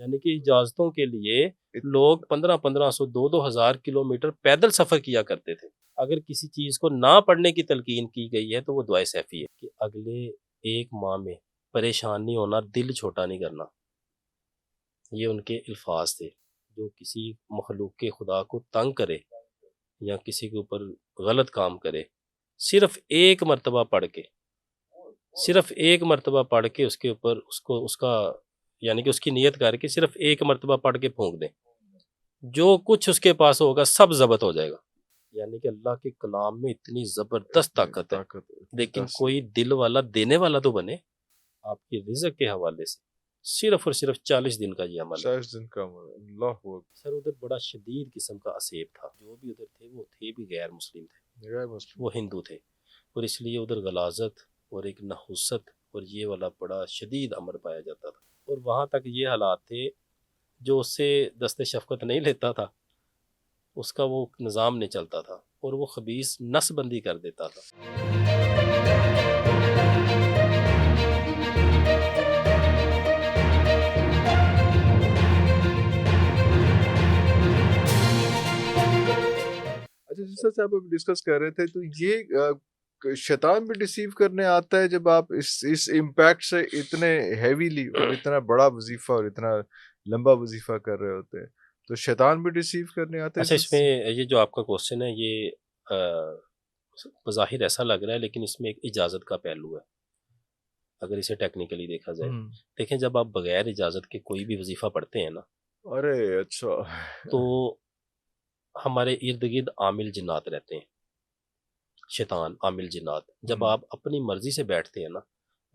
یعنی کہ اجازتوں کے لیے لوگ 1500 2000 کلومیٹر پیدل سفر کیا کرتے تھے۔ اگر کسی چیز کو نہ پڑھنے کی تلقین کی گئی ہے تو وہ دعائے سیفی ہے کہ اگلے ایک ماہ میں پریشان نہیں ہونا، دل چھوٹا نہیں کرنا۔ یہ ان کے الفاظ تھے۔ جو کسی مخلوق کے خدا کو تنگ کرے یا کسی کے اوپر غلط کام کرے، صرف ایک مرتبہ پڑھ کے اس کے اوپر اس کا یعنی کہ اس کی نیت کر کے صرف ایک مرتبہ پڑھ کے پھونک دیں، جو کچھ اس کے پاس ہوگا سب ضبط ہو جائے گا۔ یعنی کہ اللہ کے کلام میں اتنی زبردست طاقت ہے، لیکن کوئی دل والا دینے والا تو بنے۔ آپ کی رزق کے حوالے سے صرف اور صرف 40 دن کا یہ عمل ہے۔ 40 دن کا عمل، اللہ اکبر۔ سر ادھر بڑا شدید قسم کا عصیب تھا، جو بھی ادھر تھے وہ تھے بھی غیر مسلم تھے، غیر مسلم، وہ ہندو تھے، اور اس لیے ادھر غلاظت اور ایک نحوست اور یہ والا بڑا شدید امر پایا جاتا تھا۔ اور وہاں تک یہ حالات تھے جو اس سے دست شفقت نہیں لیتا تھا، اس کا وہ نظام نہیں چلتا تھا، اور وہ خبیث نس بندی کر دیتا تھا۔ اچھا جس طرح سے آپ ڈسکس کر رہے تھے، تو یہ شیطان بھی ڈیسیو کرنے آتا ہے جب آپ اس امپیکٹ سے اتنے ہیویلی اور اتنا بڑا وظیفہ اور اتنا لمبا وظیفہ کر رہے ہوتے ہیں، تو شیطان بھی ڈیسیو کرنے آتا ہے؟ اچھا، اس میں یہ جو آپ کا کوشچن ہے یہ بظاہر ایسا لگ رہا ہے، لیکن اس میں ایک اجازت کا پہلو ہے اگر اسے ٹیکنیکلی دیکھا جائے۔ دیکھیں، جب آپ بغیر اجازت کے کوئی بھی وظیفہ پڑھتے ہیں نا، ارے اچھا، تو ہمارے ارد گرد عامل جنات رہتے ہیں، شیطان عامل جنات۔ جب آپ اپنی مرضی سے بیٹھتے ہیں نا،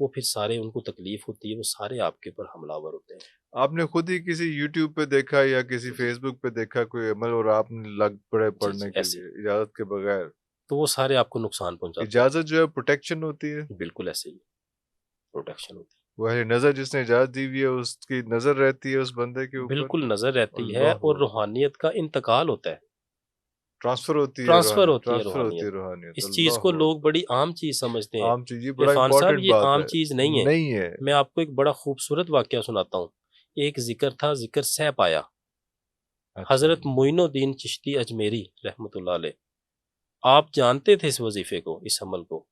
وہ پھر سارے ان کو تکلیف ہوتی ہے، وہ سارے آپ کے اوپر حملہ آور ہوتے ہیں۔ آپ نے خود ہی کسی یوٹیوب پہ دیکھا یا کسی فیس بک پہ دیکھا کوئی عمل اور آپ نے لگ پڑے پڑھنے کے لیے اجازت کے بغیر، تو وہ سارے آپ کو نقصان پہنچاتے ہیں۔ اجازت جو ہے پروٹیکشن ہوتی ہے، بالکل ایسے ہی پروٹیکشن ہوتی ہے۔ وہ نظر جس نے اجازت دی ہوئی ہے اس کی نظر رہتی ہے اس بندے کے اوپر، بالکل نظر رہتی ہے، اور روحانیت کا انتقال ہوتا ہے، ٹرانسفر ہوتی ہے روحانیت۔ اس چیز کو لوگ بڑی عام چیز سمجھتے ہیں۔ عام چیز، یہ بڑا عرفان صاحب، امپورٹنٹ یہ بات عام ہے، چیز نہیں ہے۔ میں آپ کو ایک بڑا خوبصورت واقعہ سناتا ہوں۔ ایک ذکر تھا، ذکر سہ پایا، حضرت معین الدین چشتی اجمیری رحمۃ اللہ علیہ۔ آپ جانتے تھے اس وظیفے کو، اس عمل کو،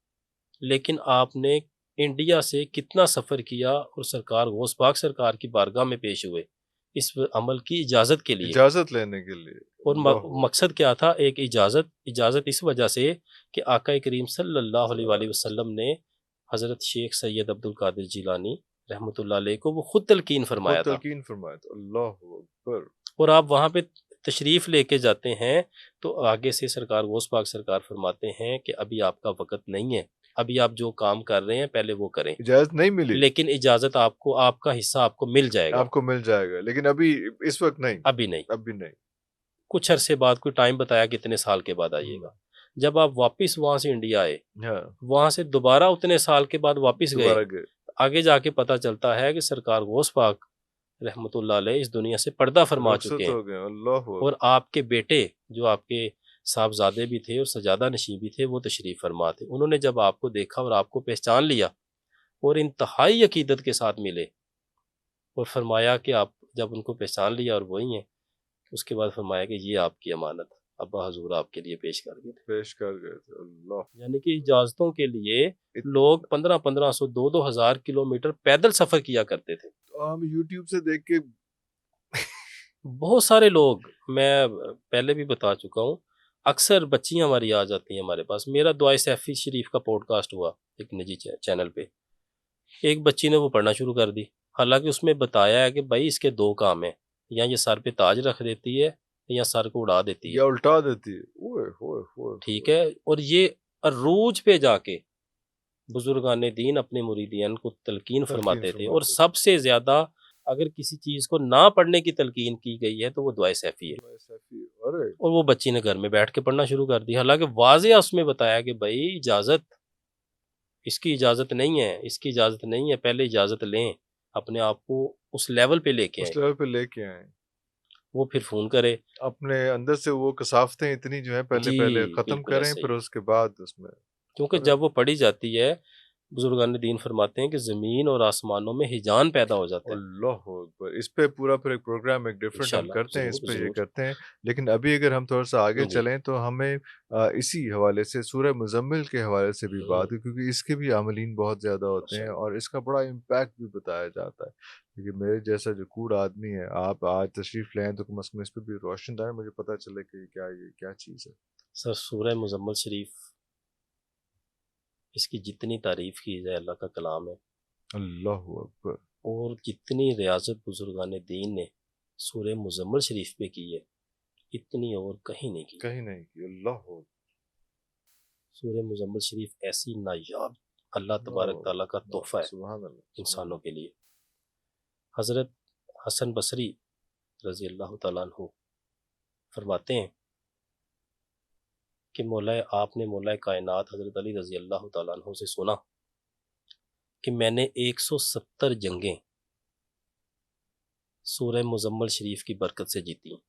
لیکن آپ نے انڈیا سے کتنا سفر کیا اور سرکار غوث پاک سرکار کی بارگاہ میں پیش ہوئے اس عمل کی اجازت کے لیے، اجازت لینے کے لیے۔ اور مقصد کیا تھا؟ ایک اجازت اس وجہ سے کہ آقا کریم صلی اللہ علیہ وآلہ وسلم نے حضرت شیخ سید عبد القادر جیلانی رحمۃ اللہ علیہ کو وہ خود تلقین فرمایا تھا۔ اللہ اکبر۔ اور آپ وہاں پہ تشریف لے کے جاتے ہیں تو آگے سے سرکار غوث پاک سرکار فرماتے ہیں کہ ابھی آپ کا وقت نہیں ہے، ابھی آپ جو کام کر رہے ہیں پہلے وہ کریں۔ اجازت نہیں ملی، لیکن اجازت آپ کو، آپ کا حصہ آپ کو مل جائے گا، آپ کو مل جائے گا، لیکن ابھی اس وقت نہیں، ابھی نہیں۔ ابھی نہیں۔ کچھ عرصے بعد، کوئی ٹائم بتایا کتنے سال کے بعد آئیے گا۔ جب آپ واپس وہاں سے انڈیا آئے، وہاں سے دوبارہ اتنے سال کے بعد واپس گئے، آگے جا کے پتہ چلتا ہے کہ سرکار غوث پاک رحمۃ اللہ علیہ اس دنیا سے پردہ فرما چکے ہیں، اور آپ کے بیٹے جو آپ کے صاحبزادے بھی تھے اور سجادہ نشین بھی تھے، وہ تشریف فرما تھے۔ انہوں نے جب آپ کو دیکھا اور آپ کو پہچان لیا اور انتہائی عقیدت کے ساتھ ملے، اور فرمایا کہ آپ جب ان کو پہچان لیا اور وہی ہیں، اس کے بعد فرمایا کہ یہ آپ کی امانت ابا حضور آپ کے لیے پیش کر گئے تھے۔ اللہ، یعنی کہ اجازتوں کے لیے لوگ 1500 2000 کلومیٹر پیدل سفر کیا کرتے تھے۔ ہم یوٹیوب سے دیکھ کے بہت سارے لوگ، میں پہلے بھی بتا چکا ہوں، اکثر بچیاں ہماری آ جاتی ہیں ہمارے پاس۔ میرا دعائے سیفی شریف کا پوڈ کاسٹ ہوا ایک نجی چینل پہ، ایک بچی نے وہ پڑھنا شروع کر دی، حالانکہ اس میں بتایا ہے کہ بھائی اس کے دو کام ہیں، یا یہ سر پہ تاج رکھ دیتی ہے یا سر کو اڑا دیتی ہے، یا الٹا دیتی ہے۔ ٹھیک ہے، اور یہ عروج پہ جا کے بزرگان دین اپنے مریدین کو تلقین فرماتے تھے، اور سب سے زیادہ اگر کسی چیز کو نہ پڑھنے کی تلقین کی گئی ہے تو وہ دعائے سیفی ہے، اور وہ بچی نے گھر میں بیٹھ کے پڑھنا شروع کر دی، حالانکہ واضح اس میں بتایا کہ بھائی اجازت، اس کی اجازت نہیں ہے، اس کی اجازت نہیں ہے، پہلے اجازت لیں، اپنے آپ کو اس لیول پہ لے کے آئیں، وہ پھر فون کرے، اپنے اندر سے وہ کثافتیں اتنی جو ہیں پہلے ختم کریں، پھر اس کے بعد اس میں، کیونکہ جب وہ پڑھی جاتی ہے بزرگان دین فرماتے ہیں کہ زمین اور آسمانوں میں ہیجان پیدا ہو جاتا ہے۔ اللہ اکبر، اس پہ پورا پھر ایک پروگرام ایک ڈفرینٹ ہم انشاءاللہ کرتے ہیں، اس ضرور پہ یہ ضرور کرتے ہیں، لیکن ابھی اگر ہم تھوڑا سا آگے جی چلیں تو ہمیں اسی حوالے سے سورہ مزمل کے حوالے سے بھی بات ہے، کیونکہ اس کے بھی عاملین بہت زیادہ ہوتے ہیں ماشاءاللہ اور اس کا بڑا امپیکٹ بھی بتایا جاتا ہے، کیونکہ میرے جیسا جو کوڑ آدمی ہے، آپ آج تشریف لیں تو کم از کم اس پہ بھی روشن ڈالیں، مجھے پتہ چلے کہ یہ کیا چیز ہے۔ سر سورہ مزمل شریف، اس کی جتنی تعریف کی جائے اللہ کا کلام ہے، اللہ اکبر، اور جتنی ریاضت بزرگان دین نے سورہ مزمل شریف پہ کی ہے اتنی اور کہیں نہیں کی۔ کہیں نہیں کی، اللہ اکبر، سورہ مزمل شریف ایسی نایاب اللہ تبارک تعالیٰ کا تحفہ ہے سبحان اللہ، انسانوں کے لیے۔ حضرت حسن بصری رضی اللہ تعالیٰ عنہ فرماتے ہیں کہ آپ نے مولا کائنات حضرت علی رضی اللہ تعالیٰ عنہ سے سنا کہ میں نے 170 جنگیں سورہ مزمل شریف کی برکت سے جیتی ہیں،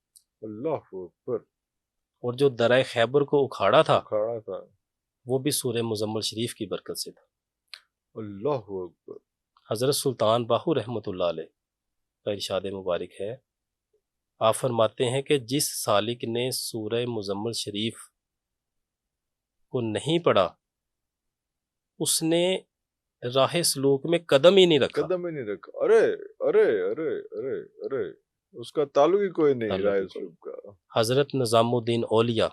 اللہ اکبر، اور جو درہ خیبر کو اکھاڑا تھا کھڑا تھا، وہ بھی سورہ مزمل شریف کی برکت سے تھا۔ اللہ اکبر، حضرت سلطان باہو رحمۃ اللہ علیہ کا ارشاد مبارک ہے، آپ فرماتے ہیں کہ جس سالک نے سورہ مزمل شریف کو نہیں پڑھا اس نے راہ سلوک میں قدم ہی نہیں رکھا۔ قدم ہی نہیں رکھا، ارے ارے ارے ارے ارے، اس کا تعلق ہی کوئی نہیں تعلق رائے ہی کوئی سلوک کا۔ حضرت نظام الدین اولیاء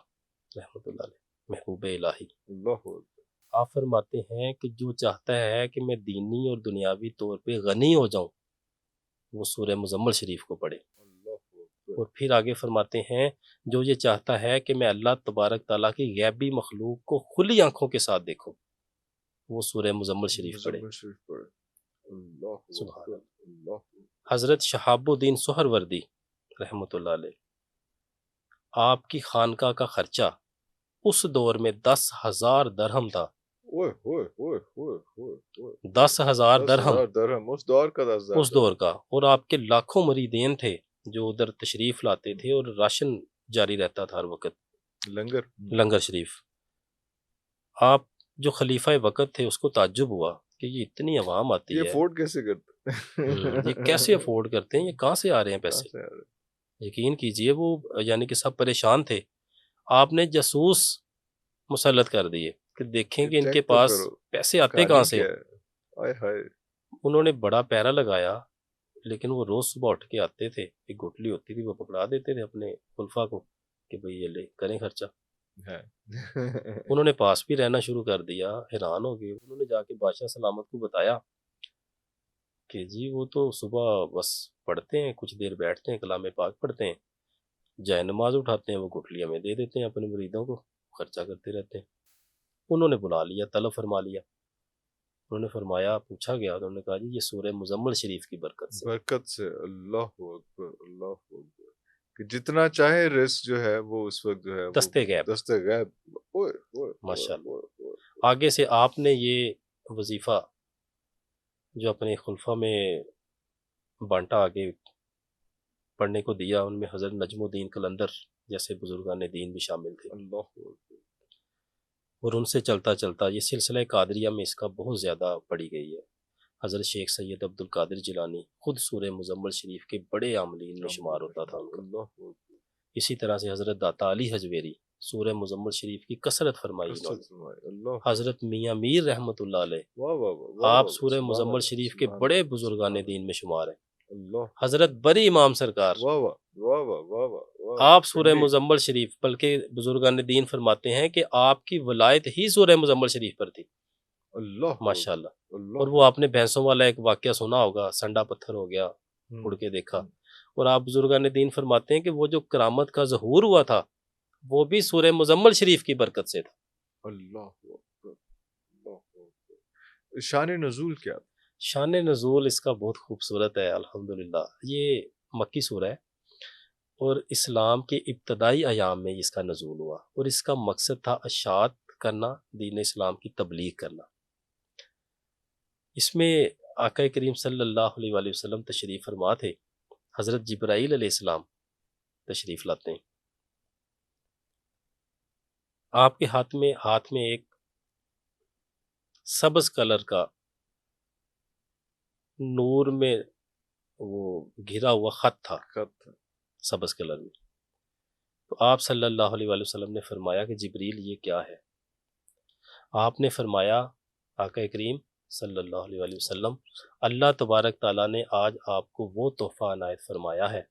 رحمۃ اللہ علیہ محبوب الہی، اللہ اکبر، آپ فرماتے ہیں کہ جو چاہتا ہے کہ میں دینی اور دنیاوی طور پہ غنی ہو جاؤں وہ سورہ مزمل شریف کو پڑھے، اللہ اکبر، اور پھر آگے فرماتے ہیں جو یہ چاہتا ہے کہ میں اللہ تبارک تعالیٰ کی غیبی مخلوق کو کھلی آنکھوں کے ساتھ دیکھوں وہ سورہ مزمل شریف پڑھے۔ مزمل شریف پڑھے، اللہ سبحان اکبر، اللہ۔ اللہ اکبر، حضرت شہاب الدین سہروردی رحمۃ اللہ علیہ، آپ کی خانقاہ کا خرچہ اس دور میں 10,000 درہم تھا۔ اوئے ہوئے ہوئے ہوئے ہوئے ہوئے، 10,000 درہم 10,000 درہم، اس دور کا 10,000 اس دور کا، اور آپ کے لاکھوں مریدین تھے جو ادھر تشریف لاتے تھے اور راشن جاری رہتا تھا ہر وقت، لنگر، لنگر شریف۔ آپ جو خلیفہ وقت تھے اس کو تعجب ہوا کہ یہ اتنی عوام آتی یہ ہے، افورڈ کیسے کرتے یہ کیسے افورڈ کرتے ہیں، یہ کہاں سے آ رہے ہیں کہاں پیسے؟ سے آ رہے؟ یقین کیجئے وہ یعنی کہ سب پریشان تھے، آپ نے جاسوس مسلط کر دیے کہ دیکھیں کہ ان کے چیک تو پاس کرو، پیسے آتے کہانی کہاں سے کیا ہیں۔ ہے، آئے ہائے، انہوں نے بڑا پیرا لگایا، لیکن وہ روز صبح اٹھ کے آتے تھے، ایک گٹلی ہوتی تھی وہ پکڑا دیتے تھے اپنے خلفاء کو کہ بھئی یہ لے کریں خرچہ۔ ہے۔ انہوں نے پاس بھی رہنا شروع کر دیا، حیران ہو گئے۔ انہوں نے جا کے بادشاہ سلامت کو بتایا کہ جی وہ تو صبح بس پڑھتے ہیں، کچھ دیر بیٹھتے ہیں، کلام پاک پڑھتے ہیں، جائے نماز اٹھاتے ہیں، وہ گٹلی ہمیں دے دیتے ہیں اپنے مریدوں کو، خرچہ کرتے رہتے ہیں۔ انہوں نے بلا لیا، طلب فرما لیا۔ انہوں نے فرمایا، پوچھا گیا، انہوں نے کہا جی یہ سورہ مزمل شریف کی برکت سے۔ برکت سے، اللہ اکبر، اللہ اکبر، کہ جتنا چاہے رزق جو ہے وہ اس وقت جو ہے وہ دستے غیب، دستے غیب، اوئے اوئے ماشاء اوئے اللہ۔ اوئے اوئے۔ آگے سے آپ نے یہ وظیفہ جو اپنے خلفاء میں بانٹا، آگے پڑھنے کو دیا، ان میں حضرت نجم الدین قلندر جیسے بزرگان دین بھی شامل تھے، اللہ اکبر، اور ان سے چلتا چلتا یہ سلسلہ قادریہ میں اس کا بہت زیادہ پڑی گئی ہے۔ حضرت شیخ سید عبد القادر جیلانی خود سورہ مزمل شریف کے بڑے عاملین میں شمار ہوتا تھا ان کا۔ اللہ اکبر، اسی طرح سے حضرت داتا علی حجویری سورہ مزمل شریف کی کثرت فرمائی انہوں نے۔ کثرت فرمائے، اللہ اکبر، حضرت میاں میر رحمۃ اللہ علیہ، واہ واہ واہ، واہ آپ واہ، سورہ سبحان مزمل اللہ، شریف کے سبحان بڑے اللہ، بزرگان سبحان دین میں شمار ہیں۔ اللہ، حضرت بری امام سرکار، واہ واہ واہ واہ واہ واہ واہ، آپ سورہ پنڈی، مزمل شریف، بلکہ بزرگان دین فرماتے ہیں کہ آپ کی ولایت ہی سورہ مزمل شریف پر تھی، اللہ ماشاء اللہ۔ اللہ، اور وہ آپ نے بھینسوں والا ایک واقعہ سنا ہوگا، سنڈا پتھر ہو گیا، اڑ کے دیکھا، اور آپ بزرگان دین فرماتے ہیں کہ وہ جو کرامت کا ظہور ہوا تھا وہ بھی سورہ مزمل شریف کی برکت سے تھا۔ اللہ اکبر، اللہ اکبر۔ شان نزول کیا؟ شان نزول اس کا بہت خوبصورت ہے الحمدللہ۔ یہ مکی سورہ ہے اور اسلام کے ابتدائی ایام میں اس کا نزول ہوا، اور اس کا مقصد تھا اشاعت کرنا، دین اسلام کی تبلیغ کرنا۔ اس میں آقا کریم صلی اللہ علیہ وآلہ وسلم تشریف فرما تھے، حضرت جبرائیل علیہ السلام تشریف لاتے ہیں، آپ کے ہاتھ میں ایک سبز کلر کا نور میں وہ گھرا ہوا خط تھا سبز کلر میں. تو آپ صلی اللہ علیہ وآلہ وسلم نے فرمایا کہ جبریل یہ کیا ہے؟ آپ نے فرمایا آقا کریم صلی اللہ علیہ وآلہ وسلم اللہ تبارک تعالیٰ نے آج آپ کو وہ تحفہ عنایت فرمایا ہے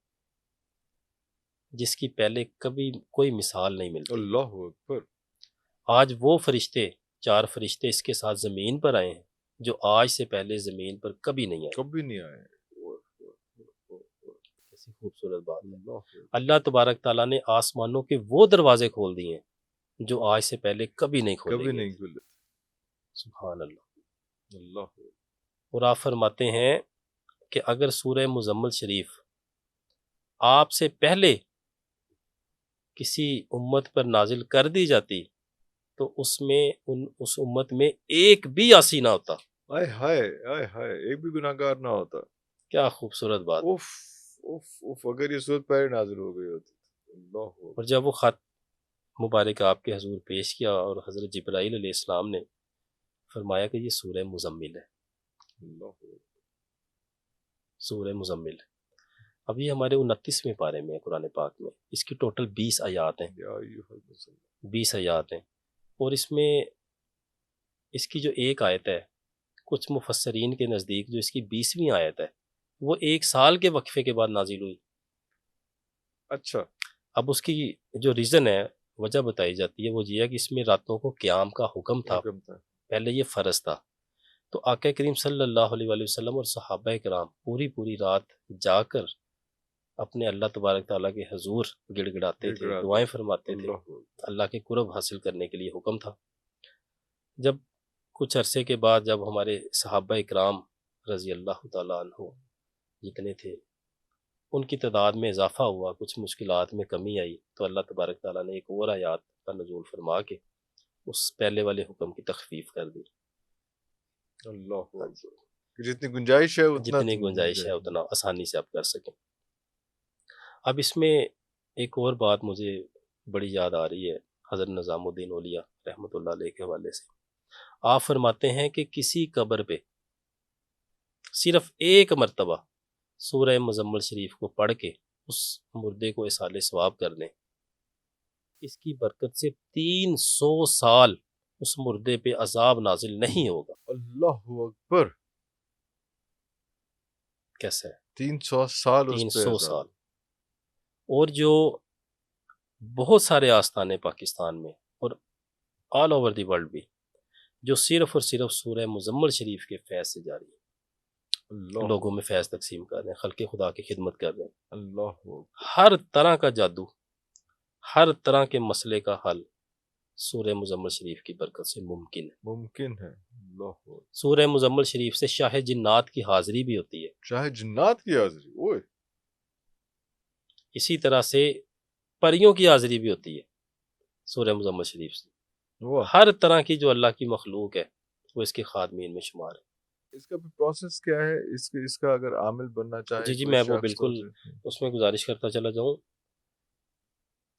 جس کی پہلے کبھی کوئی مثال نہیں ملتی. اللہ اکبر. آج وہ فرشتے 4 فرشتے اس کے ساتھ زمین پر آئے ہیں جو آج سے پہلے زمین پر کبھی نہیں آئے. کیسی خوبصورت بات ہے. اللہ تبارک تعالیٰ نے آسمانوں کے وہ دروازے کھول دیے ہیں جو آج سے پہلے کبھی نہیں کھولے. سبحان اللہ. اور آپ فرماتے ہیں کہ اگر سورہ مزمل شریف آپ سے پہلے کسی امت پر نازل کر دی جاتی تو اس امت میں ایک بھی عاصی نہ ہوتا. ایک بھی گناہگار نہ ہوتا. کیا خوبصورت بات. اگر یہ صورت پہلے نازل ہو گئی ہوتی. اللہ. اور جب وہ خط مبارک آپ کے حضور پیش کیا اور حضرت جبرائیل علیہ السلام نے فرمایا کہ یہ سورہ مزمل ہے. سورہ مزمل. ابھی ہمارے 29ویں پارے میں قرآن پاک میں اس کی ٹوٹل 20 آیات ہیں. 20 آیات ہیں. اور اس میں اس کی جو ایک آیت ہے کچھ مفسرین کے نزدیک جو اس کی 20ویں آیت ہے وہ 1 سال کے وقفے کے بعد نازل ہوئی. اچھا. اب اس کی جو ریزن ہے وجہ بتائی جاتی ہے وہ یہ ہے کہ اس میں راتوں کو قیام کا حکم تھا. پہلے یہ فرض تھا. تو آقا کریم صلی اللہ علیہ وآلہ وسلم اور صحابہ کرام پوری رات جا کر اپنے اللہ تبارک تعالیٰ کے حضور گڑ گڑاتے تھے, دعائیں فرماتے تھے. اللہ کے قرب حاصل کرنے کے لیے حکم تھا. جب کچھ عرصے کے بعد جب ہمارے صحابہ کرام رضی اللہ تعالیٰ عنہ جتنے تھے ان کی تعداد میں اضافہ ہوا, کچھ مشکلات میں کمی آئی, تو اللہ تبارک تعالیٰ نے ایک اور آیات کا نزول فرما کے اس پہلے والے حکم کی تخفیف کر دی. اللہ. جتنی گنجائش ہے اتنا آسانی سے آپ کر سکیں. اب اس میں ایک اور بات مجھے بڑی یاد آ رہی ہے حضرت نظام الدین اولیاء رحمۃ اللہ علیہ کے حوالے سے. آپ فرماتے ہیں کہ کسی قبر پہ صرف ایک مرتبہ سورہ مزمل شریف کو پڑھ کے اس مردے کو اصال ثواب کر دیں, اس کی برکت سے 300 سال اس مردے پہ عذاب نازل نہیں ہوگا. اللہ اکبر. کیسے 300 سال؟ 300 سال. اور جو بہت سارے آستانے پاکستان میں اور آل اوور دی ورلڈ بھی جو صرف اور صرف سورہ مزمل شریف کے فیض سے جاری ہیں, لوگوں میں فیض تقسیم کر رہے ہیں, خلق خدا کی خدمت کر رہے ہیں. اللہ. ہر طرح کا جادو, ہر طرح کے مسئلے کا حل سورہ مزمل شریف کی برکت سے ممکن ہے. اللہ. سورہ مزمل شریف سے شاہ جنات کی حاضری بھی ہوتی ہے. شاہ جنات کی حاضری؟ اوئے. اسی طرح سے پریوں کی حاضری بھی ہوتی ہے سورہ مزمل شریف سے. ہر طرح کی جو اللہ کی مخلوق ہے وہ اس کے خادمین میں شمار ہے. اس کا پروسیس کیا ہے؟ اس کا اگر عامل بننا چاہے؟ جی میں وہ بالکل اس میں گزارش کرتا چلا جاؤں.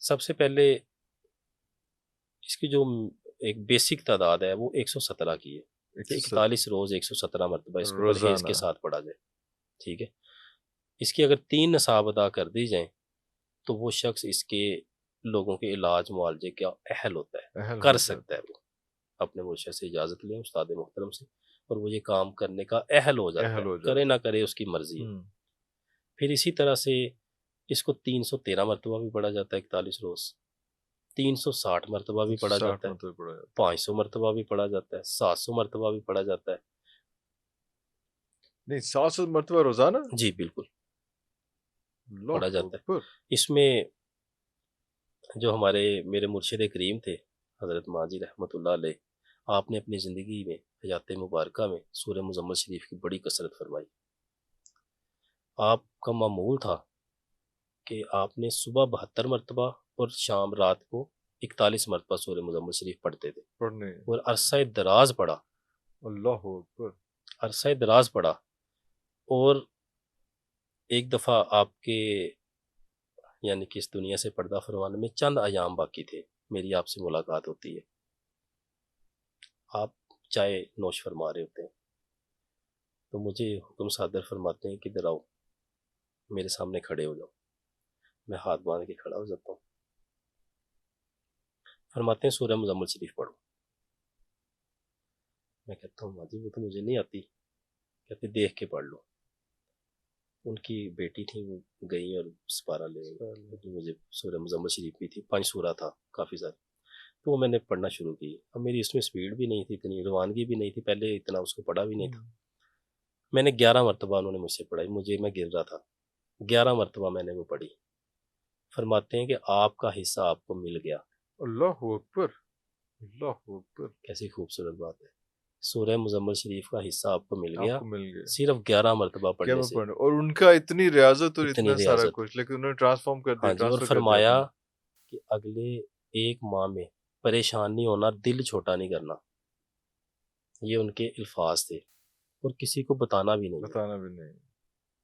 سب سے پہلے اس کی جو ایک بیسک تعداد ہے وہ 117 کی ہے. 41 روز 117 مرتبہ اس کو پرہیز کے ساتھ پڑھا جائے. ٹھیک ہے. اس کی اگر 3 نصاب ادا کر دی جائیں تو وہ شخص اس کے لوگوں کے علاج معالجے کا اہل ہوتا ہے, کر سکتا ہے. وہ اپنے مرشد سے اجازت لیں, استاد محترم سے, اور وہ یہ کام کرنے کا اہل ہو جاتا ہے. کرے نہ کرے اس کی مرضی ہے. پھر اسی طرح سے اس کو 313 مرتبہ بھی پڑھا جاتا ہے 41 روز, 360 مرتبہ بھی پڑھا جاتا ہے, 500 مرتبہ بھی پڑھا جاتا ہے, 700 مرتبہ بھی پڑھا جاتا ہے. نہیں 700 مرتبہ روزانہ؟ جی بالکل پڑھا جاتا ہے. اس میں جو میرے مرشد کریم تھے حضرت ماجی رحمۃ اللہ علیہ, آپ نے اپنی زندگی میں حیات مبارکہ میں سورہ مزمل شریف کی بڑی کثرت فرمائی. آپ کا معمول تھا کہ آپ نے صبح 72 مرتبہ اور شام رات کو 41 مرتبہ سورہ مزمل شریف پڑھتے تھے اور عرصہ دراز پڑھا. اللہ اکبر. عرصہ دراز پڑھا. اور ایک دفعہ آپ کے یعنی کہ اس دنیا سے پردہ فرمانے میں چند ایام باقی تھے, میری آپ سے ملاقات ہوتی ہے. آپ چائے نوش فرما رہے ہوتے ہیں تو مجھے حکم صادر فرماتے ہیں کہ ادھر آؤ، میرے سامنے کھڑے ہو جاؤ۔ میں ہاتھ باندھ کے کھڑا ہو جاتا ہوں۔ فرماتے ہیں سورہ مزمل شریف پڑھو۔ میں کہتا ہوں ماجی وہ تو مجھے نہیں آتی۔ کہتے دیکھ کے پڑھ لو۔ ان کی بیٹی تھی، وہ گئی اور سپارہ لے گئی، مجھے سورہ مزمل شریف بھی تھی، 5 سورہ تھا کافی سارے، تو وہ میں نے پڑھنا شروع کی۔ اب میری اس میں سپیڈ بھی نہیں تھی، اتنی روانگی بھی نہیں تھی، پہلے اتنا اس کو پڑھا بھی نہیں تھا۔ میں نے 11 مرتبہ انہوں نے مجھ سے پڑھائی، میں گر رہا تھا، 11 مرتبہ میں نے وہ پڑھی۔ فرماتے ہیں کہ آپ کا حصہ آپ کو مل گیا۔ اللہ اکبر، اللہ اکبر، کیسی خوبصورت بات ہے۔ سورہ مزمل شریف کا حصہ آپ کو مل گیا، آپ کو مل گیا صرف 11 مرتبہ پڑھنے سے۔ اور ان کا اتنی ریاضت اور اتنی اتنا سارا ریاضت، کچھ، لیکن انہوں نے ٹرانسفارم کر دیا، ہاں جی، اور فرمایا کہ اگلے 1 ماہ میں پریشان نہیں ہونا، دل چھوٹا نہیں کرنا۔ یہ ان کے الفاظ تھے، اور کسی کو بتانا بھی نہیں۔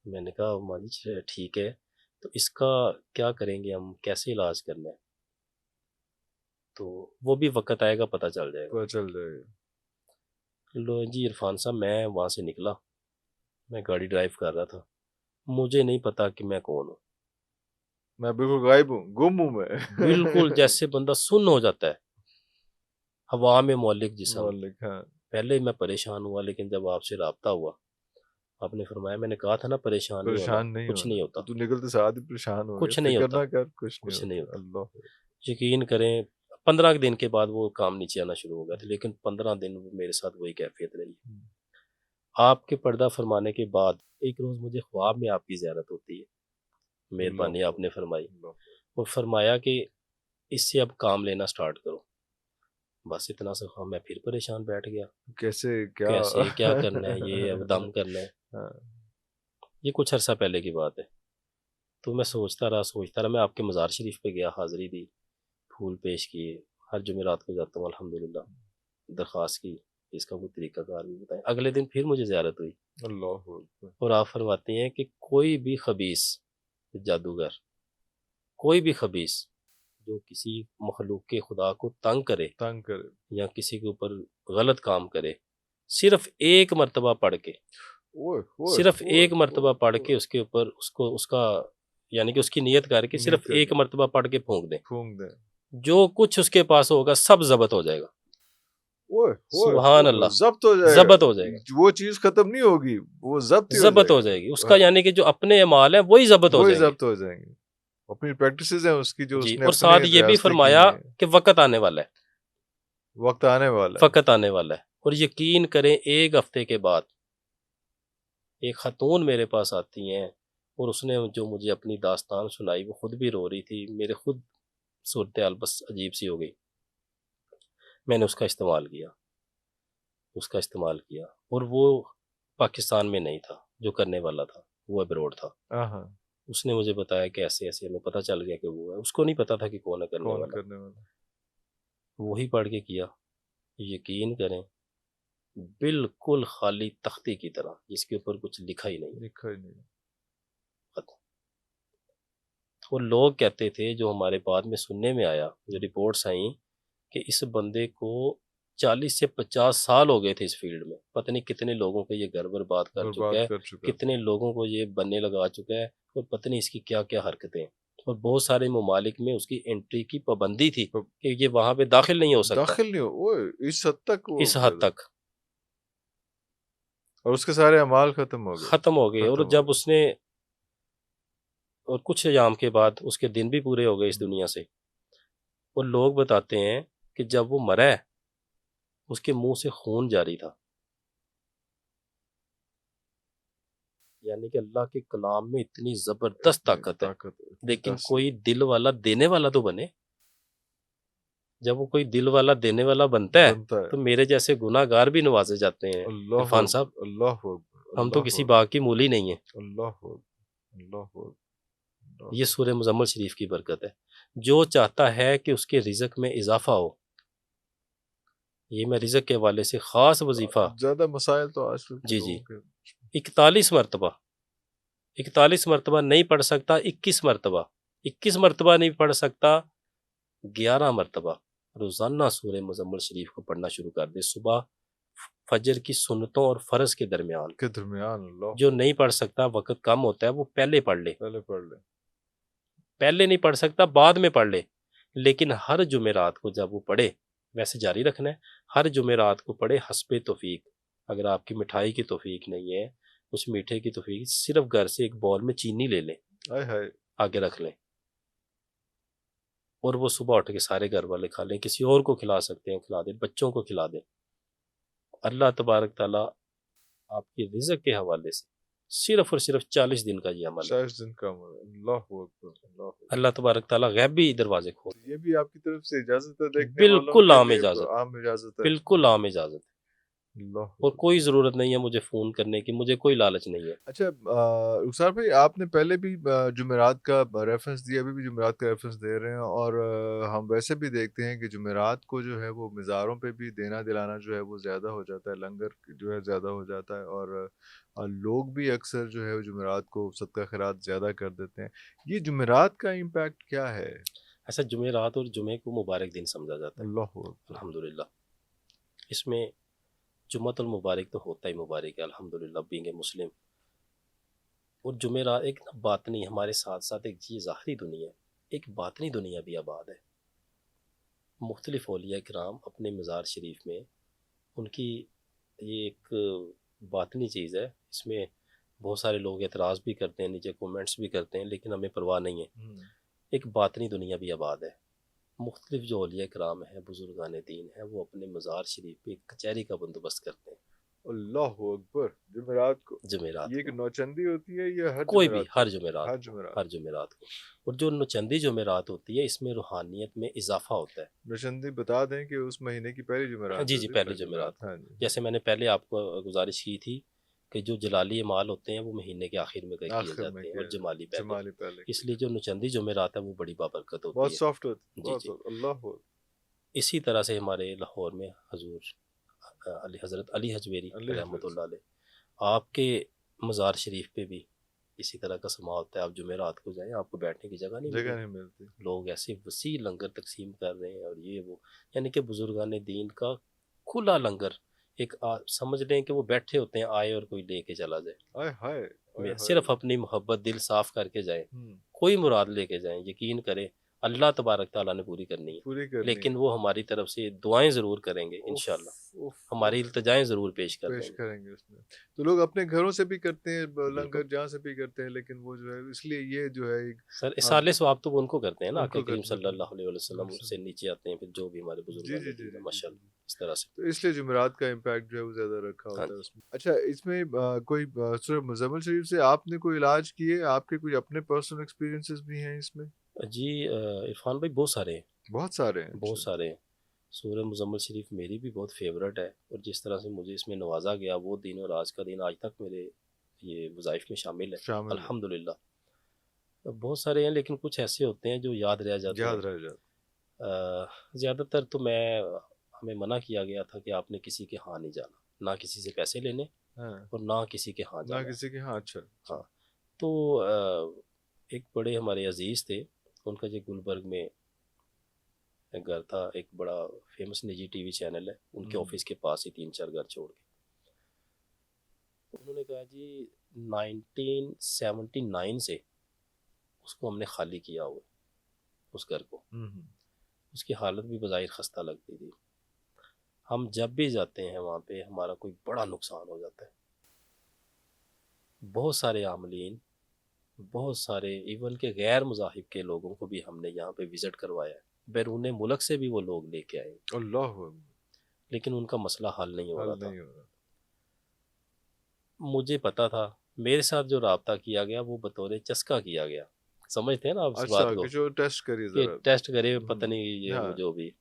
میں نے کہا ماں جی ٹھیک ہے، تو اس کا کیا کریں گے ہم، کیسے علاج کرنا ہے؟ تو وہ بھی وقت آئے گا، پتہ چل جائے گا۔ لو جی عرفان صاحب، میں وہاں سے نکلا، میں گاڑی ڈرائیو کر رہا تھا، مجھے نہیں پتا کہ میں کون ہوں، میں بالکل غائب ہوں، گم ہوں میں، بالکل جیسے بندہ سن ہو جاتا ہے، ہوا میں مولک جسم۔ پہلے میں پریشان ہوا، لیکن جب آپ سے رابطہ ہوا، آپ نے فرمایا، میں نے کہا تھا نا پریشان نہیں، کچھ نہیں ہوتا، تو نکلتے ساتھ ہی پریشان ہو، کچھ نہیں ہوتا، کچھ نہیں ہوتا۔ اللہ یقین کریں 15 دن کے بعد وہ کام نیچے آنا شروع ہو گیا تھا، لیکن 15 دن میرے ساتھ وہی کیفیت رہی۔ آپ کے پردہ فرمانے کے بعد ایک روز مجھے خواب میں آپ کی زیارت ہوتی ہے، مہربانی آپ نے فرمائی، اور فرمایا کہ اس سے اب کام لینا سٹارٹ کرو۔ بس اتنا سا میں پھر پریشان بیٹھ گیا، کیسے کیا کرنا ہے، یہ اب دم کرنا ہے۔ یہ کچھ عرصہ پہلے کی بات ہے۔ تو میں سوچتا رہا، میں آپ کے مزار شریف پہ گیا، حاضری دی، پھول پیش کیے، ہر جمعرات کو جاتا ہوں الحمدللہ، درخواست کی اس کا کوئی طریقہ کار بھی بتائیں۔ اگلے دن پھر مجھے زیارت ہوئی، اللہ، اور آپ فرماتے ہیں کہ کوئی بھی خبیث جادوگر، کوئی بھی خبیث جو کسی مخلوق کے خدا کو تنگ کرے یا کسی کے اوپر غلط کام کرے، صرف 1 مرتبہ پڑھ کے، صرف 1 مرتبہ پڑھ کے اس کے اوپر اس کا یعنی کہ اس کی نیت کر کے صرف 1 مرتبہ پڑھ کے پھونک دیں، جو کچھ اس کے پاس ہوگا سب ضبط ہو جائے گا۔ سبحان اللہ، ضبط ہو جائے گا، وہ چیز ختم نہیں ہوگی، وہ ضبط ہو جائے گی اس کا، یعنی کہ جو اپنے اعمال ہیں وہی ضبط ہو جائیں گے، اپنی پریکٹسز ہیں اس کی جو جی۔ اور ساتھ یہ بھی فرمایا کہ وقت آنے والا ہے، وقت آنے والا ہے، اور یقین کریں 1 ہفتے کے بعد ایک خاتون میرے پاس آتی ہیں، اور اس نے جو مجھے اپنی داستان سنائی، وہ خود بھی رو رہی تھی، میرے خود صورتحال بس عجیب سی ہو گئی۔ میں نے اس کا استعمال کیا، اور وہ پاکستان میں نہیں تھا جو کرنے والا تھا، وہ ابروڈ تھا۔ اس نے مجھے بتایا کہ ایسے ایسے، ہمیں پتہ چل گیا کہ وہ ہے، اس کو نہیں پتا تھا کہ کون ہے کرنے والا، وہی پڑھ کے کیا۔ یقین کریں بالکل خالی تختی کی طرح، جس کے اوپر کچھ لکھا ہی نہیں۔ ختم۔ اور لوگ کہتے تھے، جو ہمارے بعد میں سننے میں آیا، جو رپورٹس آئیں، کہ اس بندے کو 40 سے 50 سال ہو گئے تھے اس فیلڈ میں، پتہ نہیں کتنے لوگوں کے یہ گھر برباد کر چکا ہے، کتنے لوگوں کو یہ بننے لگا چکا ہے، اور پتہ نہیں اس کی کیا کیا حرکتیں، اور بہت سارے ممالک میں اس کی انٹری کی پابندی تھی کہ یہ وہاں پہ داخل نہیں ہو سکتا، اس حد تک، تک، اور اس کے سارے اعمال ختم ہو گئے، اور جب اس نے، اور کچھ ایام کے بعد اس کے دن بھی پورے ہو گئے اس دنیا سے، اور لوگ بتاتے ہیں کہ جب وہ مرا ہے اس کے منہ سے خون جاری تھا، یعنی کہ اللہ کے کلام میں اتنی زبردست طاقت ہے، لیکن کوئی دل والا دینے والا تو بنے۔ جب وہ کوئی دل والا دینے والا بنتا ہے تو میرے جیسے گناہ گار بھی نوازے جاتے ہیں عرفان صاحب، ہم تو کسی باغ کی مولی نہیں ہیں۔ یہ سورہ مزمل شریف کی برکت ہے، جو چاہتا ہے کہ اس کے رزق میں اضافہ ہو، یہ میں رزق کے حوالے سے خاص وظیفہ، زیادہ مسائل تو آج جی 41 مرتبہ نہیں پڑھ سکتا، 21 مرتبہ نہیں پڑھ سکتا، 11 مرتبہ روزانہ سورہ مزمل شریف کو پڑھنا شروع کر دے، صبح فجر کی سنتوں اور فرض کے درمیان اللہ جو نہیں پڑھ سکتا، وقت کم ہوتا ہے، وہ پہلے پڑھ لے، پہلے نہیں پڑھ سکتا بعد میں پڑھ لے، لیکن ہر جمعرات کو جب وہ پڑھے، ویسے جاری رکھنا ہے، ہر جمعرات کو پڑھے حسب توفیق۔ اگر آپ کی مٹھائی کی توفیق نہیں ہے، کچھ میٹھے کی توفیق، صرف گھر سے ایک بول میں چینی لے لیں، آگے رکھ لیں، اور وہ صبح اٹھ کے سارے گھر والے کھا لیں، کسی اور کو کھلا سکتے ہیں کھلا دیں، بچوں کو کھلا دیں۔ اللہ تبارک تعالیٰ آپ کی رزق کے حوالے سے صرف اور صرف 40 دن کا یہ عمل ہے، 40 دن کا عمل۔ اللہ اکبر، اللہ تبارک تعالیٰ غیبی دروازے کھول، یہ بھی آپ کی طرف سے اجازت ہے دیکھنے والوں بالکل کے عام لیے؟ اجازت، عام اجازت ہے، بالکل عام اجازت ہے، اللہ۔ اور کوئی ضرورت نہیں ہے مجھے فون کرنے کی، مجھے کوئی لالچ نہیں ہے۔ اچھا رخسار بھائی، آپ نے پہلے بھی جمعرات کا ریفرنس دیا، ابھی بھی جمعرات کا ریفرنس دے رہے ہیں، اور ہم ویسے بھی دیکھتے ہیں کہ جمعرات کو جو ہے وہ مزاروں پہ بھی دینا دلانا جو ہے وہ زیادہ ہو جاتا ہے، لنگر جو ہے زیادہ ہو جاتا ہے، اور لوگ بھی اکثر جو ہے جمعرات کو صدقہ خیرات زیادہ کر دیتے ہیں۔ یہ جمعرات کا امپیکٹ کیا ہے؟ ایسا جمعرات اور جمعے کو مبارک دن سمجھا جاتا ہے، اللہ اکبر، الحمدللہ۔ اس میں جمعۃ المبارک تو ہوتا ہی مبارک ہے، الحمدللہ بینگ اے مسلم۔ اور جمعرات ایک باطنی، ہمارے ساتھ ساتھ ایک یہ ظاہری دنیا ہے، ایک باطنی دنیا بھی آباد ہے۔ مختلف اولیاء کرام اپنے مزار شریف میں، ان کی یہ ایک باطنی چیز ہے، اس میں بہت سارے لوگ اعتراض بھی کرتے ہیں، نیچے کومنٹس بھی کرتے ہیں، لیکن ہمیں پرواہ نہیں ہے۔ ایک باطنی دنیا بھی آباد ہے۔ مختلف جو اولیاء کرام ہیں، بزرگان دین ہیں، وہ اپنے مزار شریف پہ ایک کچہری کا بندوبست کرتے ہیں۔ اللہ اکبر، جمعرات کو؟ جمعرات یہ ایک نوچندی ہوتی ہے یا ہر کوئی بھی، جمعرات؟ ہر جمعرات، ہر جمعرات کو۔ اور جو نوچندی جمعرات ہوتی ہے، اس میں روحانیت میں اضافہ ہوتا ہے۔ نوچندی بتا دیں کہ اس مہینے کی پہلی جمعرات؟ جی پہلی جمعرات۔ جیسے میں نے پہلے آپ کو گزارش کی تھی کہ جو جلالی اعمال ہوتے ہیں وہ مہینے کے آخر میں کیے جاتے ہیں، اور جمالی پہلے۔ اس لیے جو نوچندی جمعرات ہے وہ بڑی بابرکت ہوتی ہے، بہت سافٹ ہوتی ہے۔ جی۔ اللہ۔ اسی طرح سے ہمارے لاہور میں حضور حضرت علی حجویری رحمۃ اللہ علیہ، آپ کے مزار شریف پہ بھی اسی طرح کا سماع ہوتا ہے۔ آپ جمعرات کو جائیں، آپ کو بیٹھنے کی جگہ نہیں ملتی، لوگ ایسے وسیع لنگر تقسیم کر رہے ہیں، اور یہ وہ، یعنی کہ بزرگان دین کا کھلا لنگر، ایک سمجھ لیں کہ وہ بیٹھے ہوتے ہیں، آئے اور کوئی لے کے چلا جائے، صرف اپنی محبت دل صاف کر کے جائیں، کوئی مراد لے کے جائیں، یقین کریں اللہ تبارک تعالیٰ نے پوری کرنی ہے، لیکن وہ ہماری طرف سے دعائیں ضرور کریں گے انشاءاللہ، ہماری التجائیں ضرور پیش کریں گے اس میں۔ تو لوگ اپنے گھروں سے بھی کرتے ہیں لنگر، جہاں سے بھی کرتے ہیں، لیکن وہ جو ہے اس لیے یہ جو ہے سر اصالِ ثواب تو ان کو کرتے ہیں نا، کہ کریم صلی اللہ علیہ وسلم سے نیچے آتے ہیں، پھر جو بھی ہمارے بزرگ ماشاءاللہ اس طرح سے، تو اس لیے جمعرات کا امپیکٹ جو ہے وہ زیادہ رکھا ہوتا ہے اس میں۔ اچھا، اس میں کوئی سورہ مزمل شریف سے آپ نے کوئی علاج کیے؟ آپ کے کوئی اپنے پرسنل ایکسپیرینسز بھی ہیں اس میں؟ جی عرفان بھائی، بہت سارے ہیں، بہت سارے ہیں، بہت سارے ہیں۔ سورہ مزمل شریف میری بھی بہت فیورٹ ہے، اور جس طرح سے مجھے اس میں نوازا گیا، وہ دن اور آج کا دن آج تک میرے یہ وظائف میں شامل ہے، الحمدللہ۔ بہت سارے ہیں، لیکن کچھ ایسے ہوتے ہیں جو یاد رہ جاتے ہیں۔ زیادہ تر تو ہمیں منع کیا گیا تھا کہ آپ نے کسی کے ہاں نہیں جانا، نہ کسی سے پیسے لینے، اور نہ کسی کے ہاں جانا، نہ کسی کے ہاں۔ اچھا، ہاں۔ تو ایک بڑے ہمارے عزیز تھے، ان کا جو گلبرگ میں گھر تھا، ایک بڑا فیمس نجی ٹی وی چینل ہے، ان کے آفس کے پاس ہی 3-4 گھر چھوڑ کے انہوں نے کہا جی 1979 سے اس کو ہم نے خالی کیا ہوا اس گھر کو۔ اس کی حالت بھی بظاہر خستہ لگتی تھی، ہم جب بھی جاتے ہیں وہاں پہ ہمارا کوئی بڑا نقصان ہو جاتا ہے۔ بہت سارے عاملین، بہت سارے ایون کے غیر مذاہب کے لوگوں کو بھی ہم نے یہاں پہ وزٹ کروایا ہے، بیرون ملک سے بھی وہ لوگ لے کے آئے، اللہ، لیکن ان کا مسئلہ حل نہیں ہو رہا تھا۔ نہیں ہو رہا۔ مجھے پتا تھا، میرے ساتھ جو رابطہ کیا گیا وہ بطور چسکا کیا گیا، سمجھتے ہیں نا آپ اس بات کو، جو ٹیسٹ کری ذرا، ٹیسٹ کرے پتہ نہیں یہ وہ جو بھی۔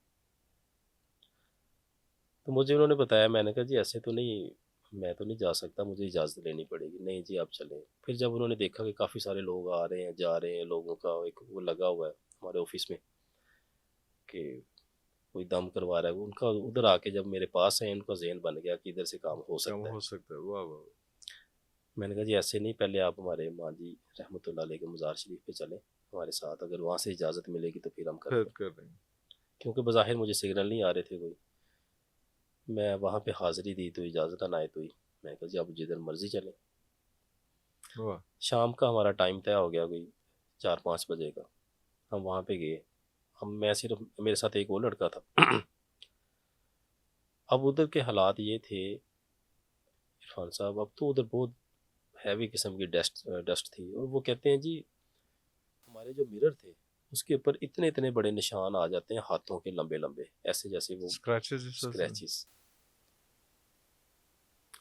تو مجھے انہوں نے بتایا، میں نے کہا جی ایسے تو نہیں، میں تو نہیں جا سکتا، مجھے اجازت لینی پڑے گی۔ نہیں جی آپ چلیں۔ پھر جب انہوں نے دیکھا کہ کافی سارے لوگ آ رہے ہیں جا رہے ہیں، لوگوں کا ایک وہ لگا ہوا ہے ہمارے آفس میں کہ کوئی دم کروا رہا ہے، ان کا ادھر آ کے جب میرے پاس ہیں، ان کا ذہن بن گیا کہ ادھر سے کام ہو سکتا ہے۔ واہ واہ۔ میں نے کہا جی ایسے نہیں، پہلے آپ ہمارے ماں جی رحمۃ اللہ علیہ کے مزار شریف پہ چلیں ہمارے ساتھ، اگر وہاں سے اجازت ملے گی تو پھر ہم کر دیں، کیونکہ بظاہر مجھے سگنل نہیں آ رہے تھے کوئی۔ میں وہاں پہ حاضری دی تو اجازت عنایت ہوئی. میں کہا جی آپ جدھر مرضی چلیں. شام کا ہمارا ٹائم طے ہو گیا کوئی 4-5 بجے کا. ہم وہاں پہ گئے. میں صرف میرے ساتھ ایک اور لڑکا تھا. اب ادھر کے حالات یہ تھے عرفان صاحب، اب تو ادھر بہت ہیوی قسم کی ڈسٹ تھی. اور وہ کہتے ہیں جی ہمارے جو مرر تھے اس کے اوپر اتنے اتنے بڑے نشان آ جاتے ہیں ہاتھوں کے لمبے لمبے، ایسے جیسے وہ اسکریچز.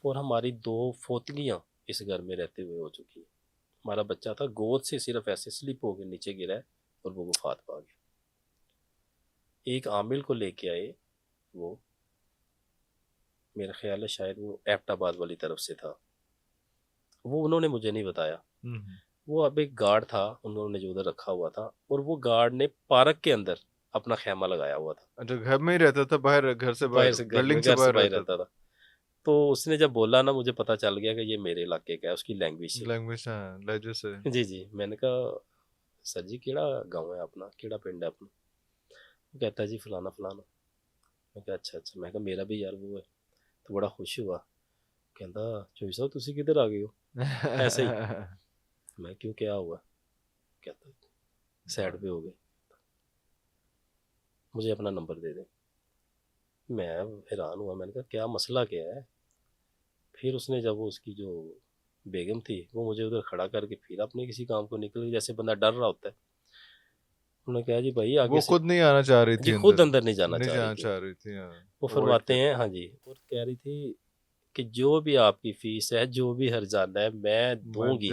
اور ہماری 2 فوتلیاں اس گھر میں رہتے ہوئے ہو چکی ہیں. ہمارا بچہ تھا گود سے صرف ایسے سلپ ہو کے نیچے گرا ہے اور وہ وفات پا گیا. ایک عامل کو لے کے آئے، وہ میرا خیال ہے شاید وہ ایبٹ آباد والی طرف سے تھا. وہ انہوں نے مجھے نہیں بتایا. وہ اب ایک گارڈ تھا انہوں نے جو ادھر رکھا ہوا تھا، اور وہ گارڈ نے پارک کے اندر اپنا خیمہ لگایا ہوا تھا. اچھا گھر میں ہی رہتا تھا؟ باہر گھر سے باہر بلڈنگ سے باہر رہتا تھا. تو اس نے جب بولا نا مجھے پتا چل گیا کہ یہ میرے علاقے کا ہے، اس کی لینگویج سے. جی جی. میں نے کہا سر جی کیڑا گاؤں ہے اپنا، کیڑا پنڈ ہے اپنا؟ وہ کہتا ہے جی فلانا فلانا. میں کہا اچھا اچھا. میں کہا میرا بھی یار وہ ہے. تو بڑا خوش ہوا. کہتا چوئی صاحب تسی کدھر آ گئے ہو ایسے ہی. میں کیوں کیا ہوا؟ کہتا سائڈ پہ ہو گئے، مجھے اپنا نمبر دے دیں. میں حیران ہوا. میں نے کہا کیا مسئلہ کیا ہے؟ پھر اس نے جب وہ اس کی جو بیگم تھی وہ مجھے ادھر کھڑا کر کے پھر اپنے کسی کام کو نکل گئی، جیسے بندہ ڈر رہا ہوتا ہے. انہوں نے کہا جی بھائی آگے وہ خود نہیں آنا چاہ رہی تھی، جی خود اندر نہیں جانا چاہ رہی تھی. وہ فرماتے ہیں ہاں جی، اور کہہ رہی تھی کہ جو بھی آپ کی فیس ہے، جو بھی ہرجانہ ہے میں دوں گی،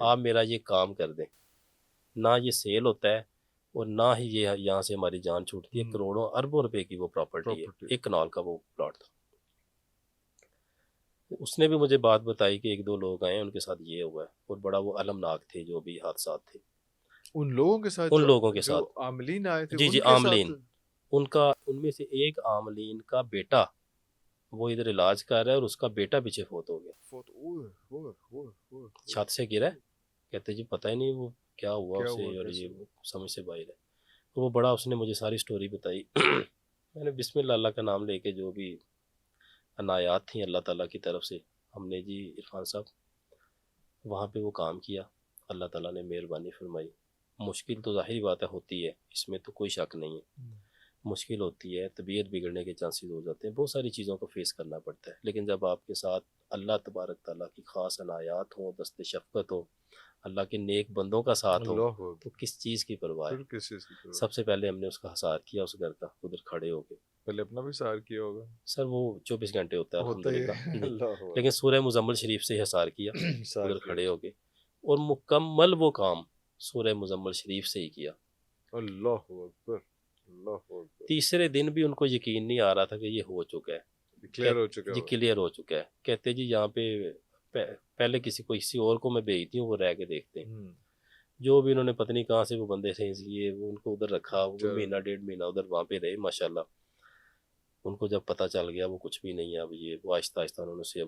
آپ میرا یہ کام کر دیں. نہ یہ سیل ہوتا ہے اور نہ ہی یہ یہاں سے ہماری جان چھوٹتی ہے. کروڑوں اربوں روپے کی وہ پراپرٹی ہے، 1 کنال کا وہ پلاٹ تھا. اس نے بھی مجھے بات بتائی کہ 1-2 لوگ آئے ان کے ساتھ یہ ہوا ہے، اور بڑا وہ المناک تھے جو بھی حادثات تھے ان لوگوں کے ساتھ. جو عاملین آئے تھے جی عاملین، ان میں سے ایک عاملین کا بیٹا وہ ادھر علاج کر رہا ہے اور اس کا بیٹا پیچھے فوت ہو گیا، چھت سے گرا. کہتے جی پتہ ہی نہیں وہ کیا ہوا اسے، اور یہ سمجھ سے باہر ہے. وہ بڑا اس نے مجھے ساری سٹوری بتائی. میں نے بسم اللہ اللہ کا نام لے کے جو بھی عنایات تھیں اللہ تعالیٰ کی طرف سے، ہم نے جی عرفان صاحب وہاں پہ وہ کام کیا. اللہ تعالیٰ نے مہربانی فرمائی. مشکل تو ظاہری بات ہے ہوتی ہے، اس میں تو کوئی شک نہیں ہے، مشکل ہوتی ہے، طبیعت بگڑنے کے چانسز ہو جاتے ہیں، بہت ساری چیزوں کو فیس کرنا پڑتا ہے. لیکن جب آپ کے ساتھ اللہ تبارک تعالیٰ کی خاص عنایات ہوں، دست شفقت ہو، اللہ کے نیک بندوں کا ساتھ ہو، تو کس چیز کی پرواہ ہے. سب سے پہلے ہم نے اس کا حصار کیا، اس گھر کا، ادھر کھڑے ہو کے. پہلے اپنا بھی حصار کیا ہوگا سر، وہ 24 گھنٹے ہوتا ہے الحمدللہ، لیکن سورہ مزمل شریف سے حصار کیا ادھر کھڑے ہو کے، اور مکمل وہ کام سورہ مزمل شریف سے ہی کیا. اللہ اکبر، اللہ اکبر. تیسرے دن بھی ان کو یقین نہیں آ رہا تھا کہ یہ ہو چکا ہے، کلیئر ہو چکا ہے. کہتے جی یہاں پہ پہلے کسی اور کو میں بھیجتی ہوں، وہ رہ کے دیکھتے ہیں. جو بھی انہوں نے پتہ نہیں کہاں سے وہ بندے سینس لیے، وہ ان کو ادھر رکھا، وہ 1.5 مہینہ ادھر وہاں پہ رہے. ماشاءاللہ ان کو جب پتہ چل گیا وہ کچھ بھی نہیں ہے. اب یہ وہ آہستہ آہستہ انہوں نے اسے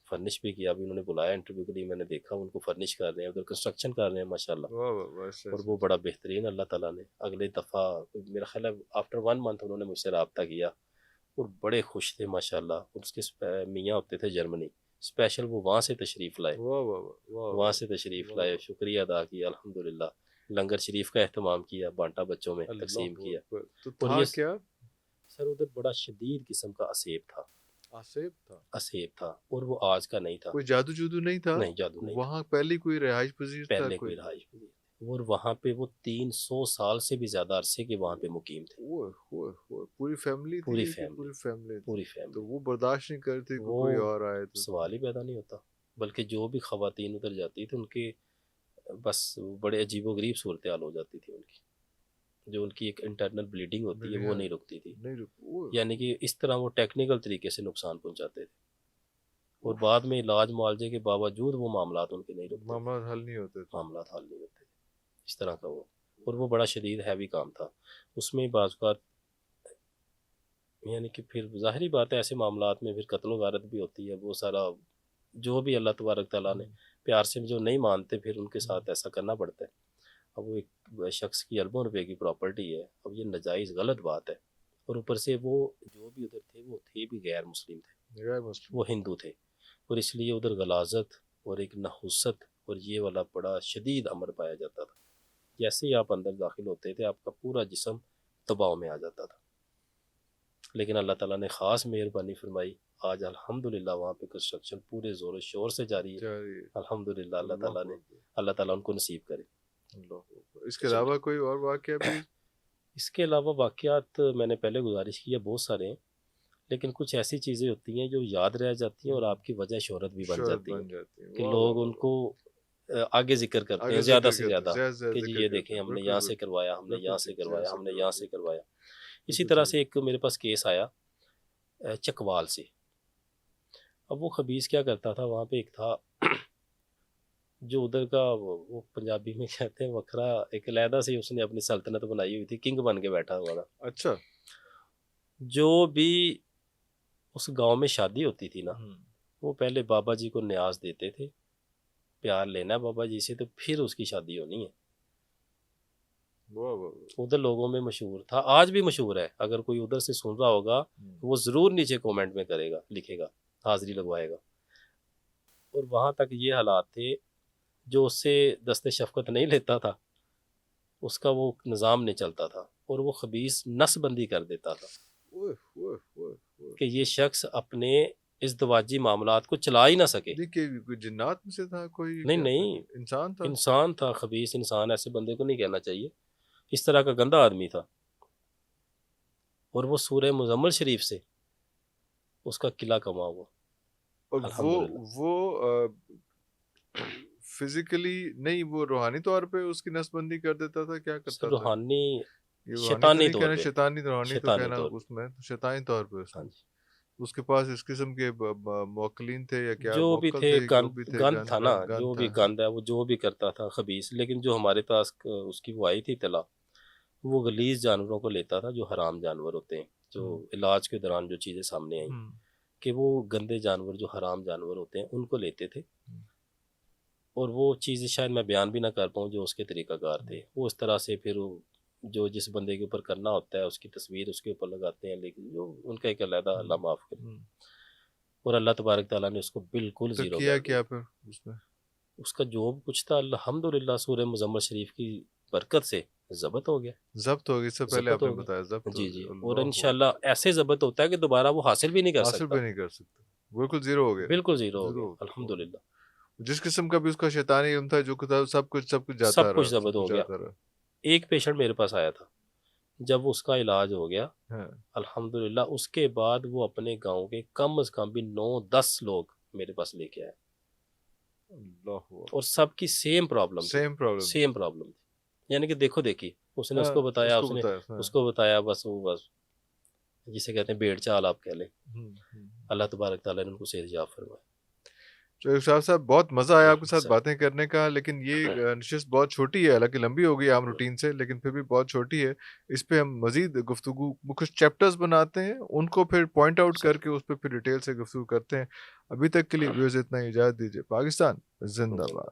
فرنش بھی کیا. ابھی انہوں نے بلایا انٹرویو کے لیے، میں نے دیکھا ان کو فرنش کر رہے ہیں، ادھر کنسٹرکشن کر رہے ہیں ماشاءاللہ. اور وہ بڑا بہترین اللہ تعالیٰ نے اگلے دفعہ میرا خیال ہے آفٹر 1 منتھ انہوں نے مجھ سے رابطہ کیا، اور بڑے خوش تھے ماشاءاللہ. اور اس کے میاں ہوتے تھے جرمنی، اسپیشل وہ وہاں سے تشریف لائے، وہاں سے تشریف لائے، شکریہ ادا کیا الحمدللہ. لنگر شریف کا اہتمام کیا، بانٹا بچوں میں تقسیم کیا. اور یہ کیا سر ادھر بڑا شدید قسم کا اسیب تھا، اور وہ آج کا نہیں تھا. کوئی جادو جودو نہیں تھا؟ نہیں جادو نہیں. وہاں پہلے کوئی رہائش پذیر تھا؟ پہلے کوئی رہائش پذیر، اور وہاں پہ وہ 300 سال سے بھی زیادہ عرصے کے وہاں پہ مقیم تھے. پوری فیملی. تو وہ برداشت نہیں کرتے کوئی اور آئے تو سوال ہی پیدا نہیں ہوتا. بلکہ جو بھی خواتین ادھر جاتی تھی ان کے بس بڑے عجیب و غریب صورتحال ہو جاتی تھی. ان کی جو ان کی ایک انٹرنل بلیڈنگ ہوتی ہے وہ نہیں رکتی تھی، یعنی کہ اس طرح وہ ٹیکنیکل طریقے سے نقصان پہنچاتے تھے، اور بعد میں علاج معالجے کے باوجود وہ معاملات ان کے نہیں رکتے، معاملات حل نہیں ہوتے. اس طرح کا وہ. اور وہ بڑا شدید ہیوی کام تھا. اس میں بعض اوقات یعنی کہ پھر ظاہری بات ہے ایسے معاملات میں پھر قتل و غارت بھی ہوتی ہے. وہ سارا جو بھی اللہ تبارک تعالیٰ نے پیار سے جو نہیں مانتے پھر ان کے ساتھ ایسا کرنا پڑتا ہے. اب وہ ایک شخص کی اربوں روپے کی پراپرٹی ہے، اب یہ ناجائز غلط بات ہے، اور اوپر سے وہ جو بھی ادھر تھے وہ تھے بھی غیر مسلم تھے، وہ ہندو تھے، اور اس لیے ادھر غلاظت اور ایک نحوست اور یہ والا بڑا شدید امر پایا جاتا تھا. جیسے ہی آپ اندر داخل ہوتے تھے آپ کا پورا جسم دباؤ میں آ جاتا تھا. لیکن اللہ تعالیٰ نے خاص مہربانی فرمائی، آج الحمدللہ وہاں پہ کنسٹرکشن پورے زور و شور سے جاری ہے. الحمدللہ اللہ تعالیٰ ان کو نصیب کرے. اس کے علاوہ کوئی اور واقعہ بھی؟ اس کے علاوہ واقعات میں نے پہلے گزارش کی ہے، بہت سارے ہیں، لیکن کچھ ایسی چیزیں ہوتی ہیں جو یاد رہ جاتی ہیں اور آپ کی وجہ شہرت بھی بن جاتی ہے کہ لوگ ان کو آگے ذکر کرتے ہیں زیادہ سے زیادہ کہ جی یہ دیکھیں ہم نے یہاں سے کروایا، ہم نے یہاں سے کروایا، ہم نے یہاں سے کروایا. اسی طرح سے ایک میرے پاس کیس آیا چکوال سے. اب وہ خبیث کیا کرتا تھا، وہاں پہ ایک تھا جو ادھر کا وہ پنجابی میں کہتے ہیں وکھرا، ایک علیحدہ سے اس نے اپنی سلطنت بنائی ہوئی تھی، کنگ بن کے بیٹھا ہوا تھا. اچھا. جو بھی اس گاؤں میں شادی ہوتی تھی نا، وہ پہلے بابا جی کو نیاز دیتے تھے، پیار لینا ہے بابا جی سے تو پھر اس کی شادی ہونی ہے. ادھر لوگوں میں مشہور تھا، آج بھی مشہور ہے. اگر کوئی ادھر سے سن رہا ہوگا وہ ضرور نیچے کومنٹ میں کرے گا، لکھے گا، حاضری لگوائے گا. اور وہاں تک یہ حالات تھے، جو اس سے دست شفقت نہیں لیتا تھا اس کا وہ نظام نہیں چلتا تھا، اور وہ خبیث نس بندی کر دیتا تھا کہ یہ شخص اپنے ازدواجی معاملات کو چلا ہی نہ سکے. کوئی جنات میں سے تھا؟ کوئی نہیں، انسان تھا، خبیث انسان. ایسے بندے کو نہیں کہنا چاہیے، اس طرح کا گندا آدمی تھا. اور وہ سورہ مزمل شریف سے اس کا قلعہ کما ہوا. اور وہ فزیکلی نہیں، وہ روحانی طور پہ اس کی نس بندی کر دیتا تھا. کیا کرتا تھا؟ روحانی شیطانی طور پہ. شیطانی روحانی تو کہنا اس میں شیطانی طور پہ اس کے پاس اس قسم کے موکلین تھے یا کیا جو بھی تھے، گند تھا نا، جو بھی گند ہے وہ جو بھی کرتا تھا خبیث. لیکن جو ہمارے پاس اس کی وہ آئی تھی اطلاع، وہ غلیظ جانوروں کو لیتا تھا جو حرام جانور ہوتے ہیں. جو علاج کے دوران جو چیزیں سامنے آئیں کہ وہ گندے جانور جو حرام جانور ہوتے ہیں ان کو لیتے تھے. اور وہ چیزیں شاید میں بیان بھی نہ کر پاؤں جو اس کے طریقہ کار تھے. وہ اس طرح سے پھر جو جس بندے کے اوپر کرنا ہوتا ہے اس کی تصویر اس کے اوپر لگاتے ہیں، لیکن جو ان کا ایک علیحدہ، اللہ معاف کرے. اور اللہ تبارک تعالیٰ نے اس کو بالکل زیرو کیا پھر اس کا جو کچھ تھا الحمدللہ سورہ مزمل شریف کی برکت سے ضبط ہو گیا. ضبط ہو گیا، اس سے پہلے آپ نے بتایا ضبط. جی. اور انشاءاللہ ایسے ضبط ہوتا ہے کہ دوبارہ وہ حاصل بھی نہیں کر سکتا. بالکل زیرو ہو گیا. بالکل زیرو ہو گیا الحمدللہ. جس قسم کا بھی اس کا شیطانی علم تھا، جو سب کچھ جاتا، سب کچھ ضبط ہو گیا. ایک پیشنٹ میرے پاس آیا تھا، جب اس کا علاج ہو گیا الحمدللہ، اس کے بعد وہ اپنے گاؤں کے کم از کم بھی 9-10 لوگ میرے پاس لے کے آئے. اور سب کی سیم پرابلم تھی. یعنی کہ دیکھو دیکھی اس نے اس کو بتایا، اس کو بتایا، بس جسے کہتے ہیں بھیڑ چال آپ کہہ لیں. اللہ تبارک تعالیٰ نے ان کو صحت یاب فرمایا. صاحب بہت مزہ آیا آپ کے ساتھ باتیں کرنے کا، لیکن یہ نشست بہت چھوٹی ہے، حالانکہ لمبی ہو گئی عام روٹین سے، لیکن پھر بھی بہت چھوٹی ہے. اس پہ ہم مزید گفتگو کچھ چیپٹرز بناتے ہیں، ان کو پھر پوائنٹ آؤٹ کر کے اس پہ پھر ڈیٹیل سے گفتگو کرتے ہیں. ابھی تک کے لیے ویوز اتنا ہی، اجازت دیجیے. پاکستان زندہ باد.